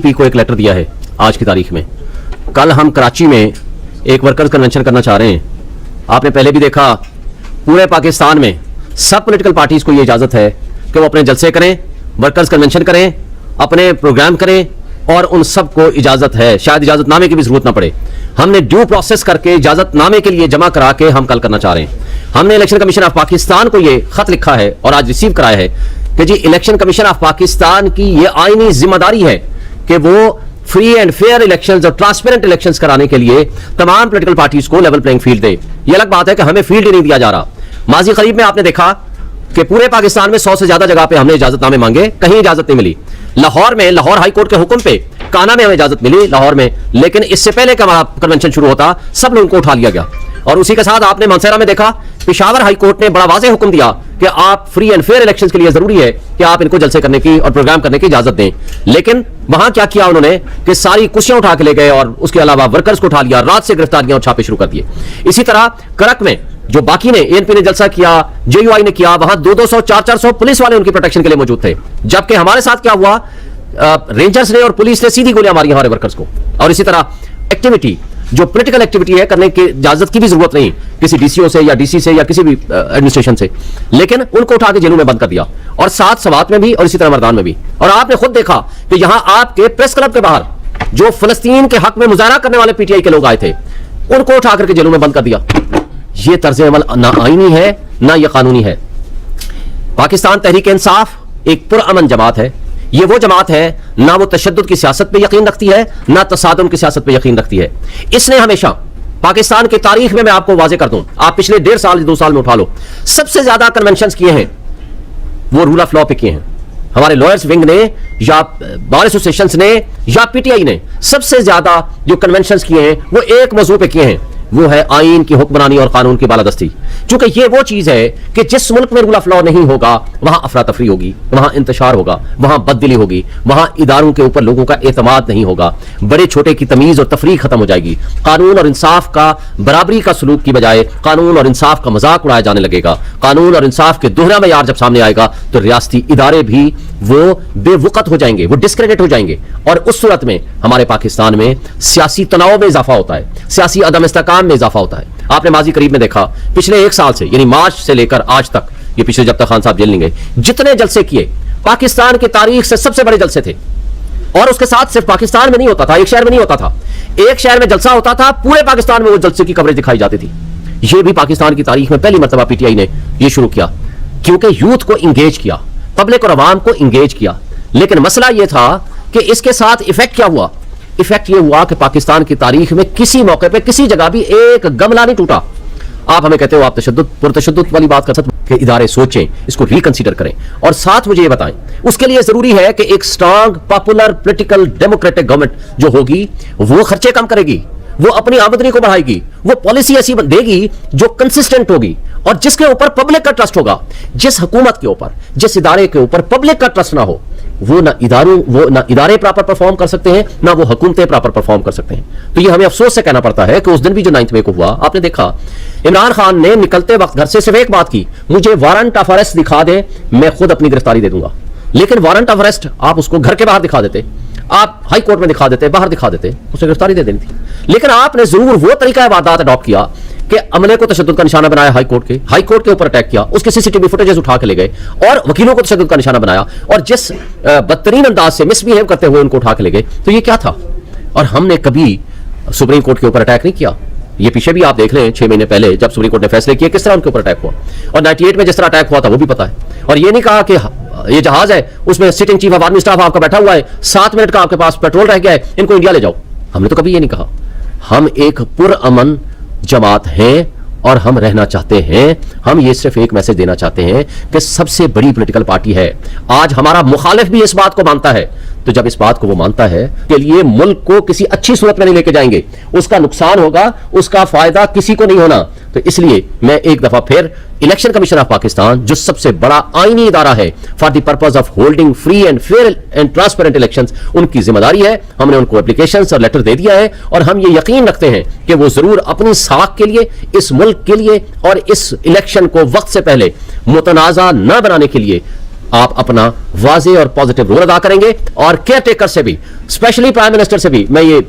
P को एक letter दिया है आज की तारीख में। कल हम कराची में एक वर्कर्स कन्वेंशन करना चाह रहे हैं। आपने पहले भी देखा पूरे पाकिस्तान में सब पॉलिटिकल पार्टीज को ये इजाजत है कि वो अपने जलसे करें, वर्कर्स कन्वेंशन करें, अपने प्रोग्राम करें, और उन सबको इजाजत है, शायद इजाजतनामे की भी जरूरत ना पड़े। हमने ड्यू प्रोसेस करके इजाजतनामे के लिए जमा करा के हम कल करना चाह रहे हैं। हमने इलेक्शन कमीशन ऑफ पाकिस्तान को ये खत लिखा है और आज रिसीव कराया है कि जी इलेक्शन कमीशन ऑफ पाकिस्तान की ये आईनी जिम्मेदारी है कि वो फ्री एंड फेयर इलेक्शंस और ट्रांसपेरेंट इलेक्शंस कराने के लिए तमाम पॉलिटिकल पार्टीज को लेवल प्लेइंग फील्ड दे। ये अलग बात है कि हमें फील्ड ही नहीं दिया जा रहा। माजी करीब में आपने देखा कि पूरे पाकिस्तान में 100 से ज्यादा जगह पे हमने इजाजतनामे मांगे, कहीं इजाजत नहीं मिली। लाहौर में, लाहौर हाई कोर्ट के हुक्म पे काना में हमें इजाजत मिली लाहौर में, लेकिन इससे पहले का कन्वेंशन शुरू होता सब लोगों को उठा लिया गया। और उसी के साथ आपने मानसरा में देखा पेशावर हाई कोर्ट ने बड़ा वाज़ेह हुक्म दिया कि आप फ्री एंड फेयर इलेक्शंस के लिए जरूरी है कि आप इनको जलसे करने की और प्रोग्राम करने की इजाजत दें। लेकिन वहां क्या किया उन्होंने कि सारी कुर्सियां उठा के ले गए और उसके अलावा वर्कर्स को उठा लिया, रात से गिरफ्तारियां और छापे शुरू कर दिए। इसी तरह करक में जो बाकी ने एएनपी ने जलसा किया, जेयूआई ने किया, वहां 200, 400 पुलिस वाले उनकी प्रोटेक्शन के लिए मौजूद थे। जबकि हमारे साथ क्या हुआ, रेंजर्स ने और पुलिस ने सीधी गोलियां मारी हमारे वर्कर्स को। और इसी तरह एक्टिविटी जो पॉलिटिकल एक्टिविटी है करने की इजाजत की भी जरूरत नहीं किसी डीसीओ से या डीसी से या किसी भी एडमिनिस्ट्रेशन से, लेकिन उनको उठा के जेलों में बंद कर दिया, और साथ सवात में भी और इसी तरह मर्दान में भी। और आपने खुद देखा कि यहां आपके प्रेस क्लब के बाहर जो फलस्तीन के हक में मुजाहरा करने वाले पीटीआई के लोग आए थे उनको उठा करके जेलों में बंद कर दिया। यह तर्ज अमल ना आईनी है ना यह कानूनी है। पाकिस्तान तहरीक इंसाफ एक पुरअमन जमात है। ये वो जमात है ना वो तशद्दुद की सियासत पे यकीन रखती है ना तसादुम की सियासत पे यकीन रखती है। इसने हमेशा पाकिस्तान की तारीख में, मैं आपको वाजे कर दूं, आप पिछले 1.5 साल 2 साल में उठा लो, सबसे ज्यादा कन्वेंशंस किए हैं वो रूल ऑफ लॉ पे किए हैं। हमारे लॉयर्स विंग ने या बार एसोसिएशंस ने या पीटीआई ने सबसे ज्यादा जो कन्वेंशंस किए हैं वो एक मौजू पे किए हैं, वो है आईन की हुक्मरानी और कानून की बालादस्ती। क्योंकि ये वो चीज है कि जिस मुल्क में रूल ऑफ लॉ नहीं होगा वहां अफरा तफरी होगी, वहां इंतशार होगा, वहां बददिली होगी, वहां इदारों के ऊपर लोगों का एतमाद नहीं होगा, बड़े छोटे की तमीज और तफरी खत्म हो जाएगी। कानून और इंसाफ का बराबरी का सलूक की बजाय कानून और इंसाफ का मजाक उड़ाया जाने लगेगा। कानून और इंसाफ के दोहरा मेयार जब सामने आएगा तो रियासती इदारे भी वो बेवकत हो जाएंगे, वो डिस्क्रेडिट हो जाएंगे, और उस सूरत में हमारे पाकिस्तान में सियासी तनाव में इजाफा होता है, सियासी अदम इस्तेकाम में इजाफा होता है। आपने माजी करीब में देखा पिछले 1 साल से, यानी मार्च से लेकर आज तक, ये पिछले जब तक खान साहब जेल नहीं गए, जितने जलसे किए पाकिस्तान की तारीख से सबसे बड़े जलसे थे। और उसके साथ सिर्फ पाकिस्तान में नहीं होता था, एक शहर में नहीं होता था, एक शहर में जलसा होता था, पूरे पाकिस्तान में वो जलसे की कवरेज दिखाई जाती थी। ये भी पाकिस्तान की तारीख में पहली मर्तबा पीटीआई ने ये शुरू किया, क्योंकि यूथ को इंगेज किया, पब्लिक और अवाम को इंगेज किया। लेकिन मसला यह था कि इसके साथ इफेक्ट क्या हुआ? इफेक्ट यह हुआ कि पाकिस्तान की तारीख में किसी मौके पे किसी जगह भी एक गमला नहीं टूटा। आप हमें कहते हो आप तशद्दुद पुरतशद्दुद वाली बात कर सकते कि इदारे सोचें, इसको रिकंसीडर करें, और साथ मुझे ये बताएं उसके लिए जरूरी है कि एक strong popular political democratic government जो होगी वो खर्चे कम करेगी, वो अपनी आमदनी को बढ़ाएगी, वो पॉलिसी ऐसी देगी जो कंसिस्टेंट होगी और जिसके ऊपर पब्लिक का ट्रस्ट होगा। जिस हुकूमत के ऊपर, जिस इदारे के ऊपर पब्लिक का ट्रस्ट ना हो, वो ना इदारे प्रॉपर परफॉर्म कर सकते हैं, ना वो हुकूमतें प्रॉपर परफॉर्म कर सकते हैं। तो ये हमें अफसोस से कहना पड़ता है कि उस दिन भी जो 9 मई को हुआ, आपने देखा इमरान खान ने निकलते वक्त घर से सिर्फ एक बात की, मुझे वारंट ऑफ अरेस्ट दिखा दे, मैं खुद अपनी गिरफ्तारी दे दूंगा। लेकिन वारंट ऑफ अरेस्ट आप उसको घर के बाहर दिखा देते, आप हाई कोर्ट में दिखा देते, बाहर दिखा देते, उसे गिरफ्तारी दे देनी थी। लेकिन आपने जरूर वो तरीका वारदात अडॉप्ट किया कि अमले को तशद्दुद का निशाना बनाया, हाई कोर्ट के ऊपर अटैक किया, उसके सीसीटीवी फुटेजेस उठा के ले गए और वकीलों को तशद्दुद का निशाना बनाया, और जिस बदतरीन अंदाज से मिसबिहेव करते हुए उनको उठा के ले गए। तो ये क्या था? और हमने कभी सुप्रीम कोर्ट के ऊपर अटैक नहीं किया। ये पीछे भी आप देख लें, 6 महीने पहले जब सुप्रीम कोर्ट ने फैसले किए किस तरह उनके ऊपर अटैक हुआ, और 98 में जिस तरह अटैक हुआ था वो भी पता है। और ये नहीं कहा कि ये जहाज है उसमें sitting chief of army staff आपका बैठा हुआ है, 7 मिनट का आपके पास पेट्रोल रह गया है, इनको इंडिया ले जाओ। हमने तो कभी ये नहीं कहा। हम एक पुरअमन जमात हैं और हम रहना चाहते हैं। हम ये सिर्फ एक मैसेज देना चाहते हैं कि सबसे बड़ी पॉलिटिकल पार्टी है। आज हमारा मुखालिफ भी इस बात को मानता है, तो जब इस बात को वो मानता है के लिए मुल्क को किसी अच्छी सूरत में नहीं लेके जाएंगे, उसका नुकसान होगा, उसका फायदा किसी को नहीं होना। तो इसलिए मैं एक दफा फिर इलेक्शन कमीशन ऑफ पाकिस्तान जो सबसे बड़ा आईनी इदारा है for the purpose of holding free and fair and transparent elections, उनकी जिम्मेदारी है। हमने उनको एप्लीकेशंस और लेटर दे दिया है और हम ये यकीन रखते हैं कि वो जरूर अपनी साख के लिए, इस मुल्क के लिए और इस इलेक्शन को वक्त से पहले मुतनाज़ा न बनाने के लिए आप अपना वाज़ेह और पॉजिटिव रोल अदा करेंगे और केयर टेकर से भी स्पेशली प्राइम मिनिस्टर से भी मैं ये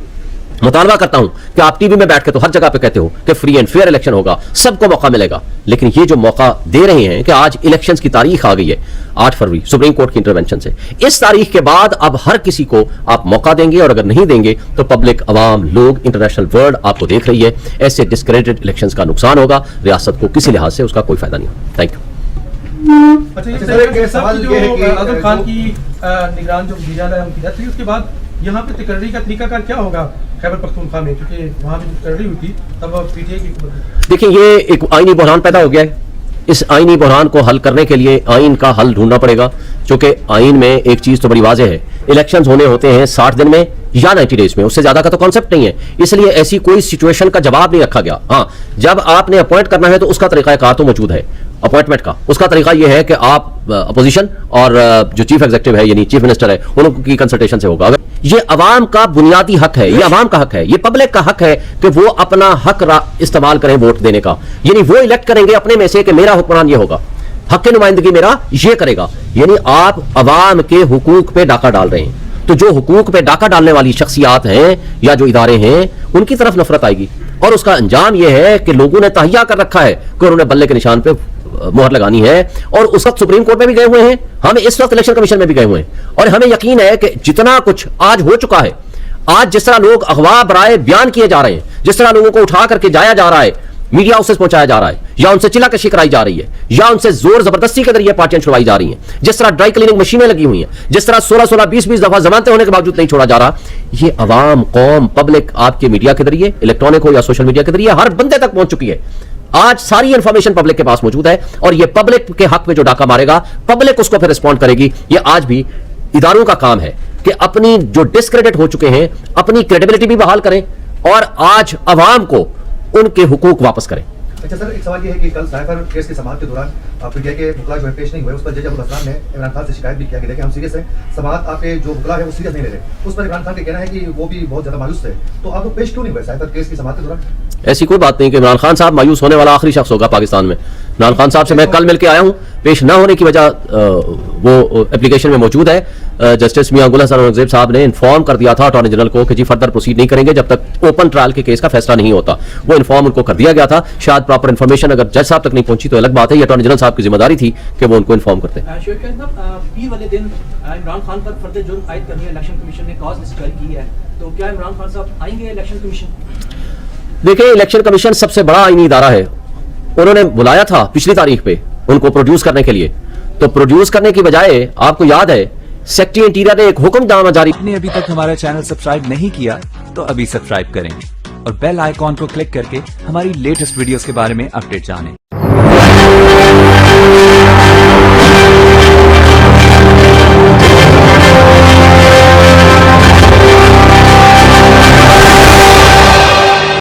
मुतालबा करता हूं कि आप टीवी में बैठ के तो हर जगह पे कहते हो कि फ्री एंड फेयर इलेक्शन होगा, सबको मौका मिलेगा, लेकिन ये जो मौका दे रहे हैं कि आज इलेक्शंस की तारीख आ गई है 8 फरवरी सुप्रीम कोर्ट की इंटरवेंशन से, इस तारीख के बाद अब हर किसी को आप मौका देंगे, और अगर नहीं देंगे तो पब्लिक, अवाम, लोग, इंटरनेशनल वर्ल्ड आपको देख रही है। ऐसे डिस्क्रेडिटेड इलेक्शंस का नुकसान होगा, रियासत को किसी लिहाज से उसका कोई फायदा नहीं होगा। Thank you. अच्छा, ये सवाल ये है कि आजम खान की निगरान जो वज़ीर आज़म की डेथ हुई उसके बाद यहाँ पे तकर्री का तरीकाकार क्या होगा खैबर पख्तूनख्वा में, क्योंकि वहाँ पे तकर्री हुई थी तब पीटीआई की। देखिए, ये एक आईनी बहरान पैदा हो गया है। इस आईनी बहरान को हल करने के लिए आइन का हल ढूंढना पड़ेगा, क्योंकि आइन में एक चीज तो बड़ी वाज़ेह है, इलेक्शंस होने होते हैं 60 दिन में या 90 डेज में, उससे ज्यादा का तो कॉन्सेप्ट नहीं है। इसलिए ऐसी कोई सिचुएशन का जवाब नहीं रखा गया। हाँ, जब आपने अपॉइंट करना है तो उसका तरीकाकार तो मौजूद है अपॉइंटमेंट का। उसका तरीका यह है कि आप अपोजिशन और जो चीफ एग्जीक्यूटिव है यानी चीफ मिनिस्टर है उनकी कंसल्टेशन से होगा। ये अवाम का बुनियादी हक है, ये अवाम का हक है, ये पब्लिक का हक है कि वो अपना हक इस्तेमाल करें वोट देने का। यानी वो इलेक्ट करेंगे अपने में से कि मेरा हुक्मरान ये होगा, हक की नुमाइंदगी मेरा ये करेगा। यानी आप अवाम के हुकूक पे डाका डाल रहे हैं, तो जो हुकूक पे डाका डालने वाली शख्सियात हैं या जो इदारे हैं उनकी तरफ नफरत आएगी, और उसका अंजाम यह है कि लोगों ने तहिया कर रखा है कि उन्होंने बल्ले के निशान पे मोहर लगानी है। और उस वक्त सुप्रीम कोर्ट में भी गए हुए हैं, हम इस वक्त इलेक्शन कमीशन में भी गए हुए हैं, और हमें यकीन है कि जितना कुछ आज हो चुका है, आज जिस तरह लोग अगवा बराए बयान किए जा रहे हैं, जिस तरह लोगों को उठा करके जाया जा रहा है, मीडिया हाउसेस पहुंचाया जा रहा है, या उनसे चिल्लाकशी कराई जा रही है, या उनसे जोर जबरदस्ती के जरिए पार्टियां छुड़वाई जा रही हैं, जिस तरह ड्राई क्लीनिंग मशीनें लगी हुई हैं, जिस तरह 16-16, 20-20 दफा जमानतें होने के बावजूद नहीं छोड़ा जा रहा, ये अवाम, कौम, पब्लिक आपके मीडिया के जरिए, इलेक्ट्रॉनिक हो या सोशल मीडिया के जरिए, हर बंदे तक पहुंच चुकी है। आज सारी इंफॉर्मेशन पब्लिक के पास मौजूद है, और ये पब्लिक के हक में जो डाका मारेगा पब्लिक उसको फिर रिस्पॉन्ड करेगी। ये आज भी इदारों का काम है कि अपनी जो डिस्क्रेडिट हो चुके हैं अपनी क्रेडिबिलिटी भी बहाल करें, और आज अवाम को उनके हुकूक वापस करें। अच्छा सर, एक सवाल ये है कि कल साइफर केस की समाअत के दौरान पीटीआई के वकला जो है पेश नहीं हुए, उस पर जज अबुल हसन ने इमरान खान से शिकायत भी किया कि देखिए हम सीरियस हैं, समाअत आपके जो वकला है वो सीरियस नहीं ले रहे। उस पर इमरान खान का कहना है कि वो भी बहुत ज्यादा मायूस थे, तो आप लोग पेश क्यों नहीं हुए साइफर केस की समाअत के दौरान? ऐसी कोई बात नहीं कि इमरान खान साहब मायूस होने वाला आखिरी शख्स होगा पाकिस्तान में। इमरान खान साहब से मैं कल मिलकर आया हूं, पेश ना होने की वजह वो एप्लीकेशन में मौजूद है। जस्टिस मियां गुल हसन औरंगजेब साहब ने इन्फॉर्म कर दिया था अटॉर्नी जनरल को कि जी फर्दर प्रोसीड नहीं करेंगे जब तक ओपन ट्रायल के केस का फैसला नहीं होता। वो इन्फॉर्म उनको कर दिया गया था। शायद प्रॉपर इन्फॉर्मेशन अगर जज साहब तक नहीं पहुंची तो अलग बात है, ये अटॉर्नी जनरल साहब की जिम्मेदारी थी कि वो उनको इन्फॉर्म करते। पीर वाले दिन इमरान खान पर फर्द जुर्म आयद करनी है, इलेक्शन कमीशन ने कॉज लिस्ट जारी की है, तो क्या इमरान खान साहब आएंगे इलेक्शन कमीशन? देखिए, इलेक्शन कमीशन सबसे बड़ा आईनी इदारा है। उन्होंने बुलाया था पिछली तारीख पे उनको प्रोड्यूस करने के लिए, तो प्रोड्यूस करने की बजाय आपको याद है सेक्रेटरी इंटीरियर ने एक हुक्मनामा जारी। आपने अभी तक हमारा चैनल सब्सक्राइब नहीं किया तो अभी सब्सक्राइब करें और बेल आइकॉन को क्लिक करके हमारी लेटेस्ट वीडियोस के बारे में अपडेट जानें।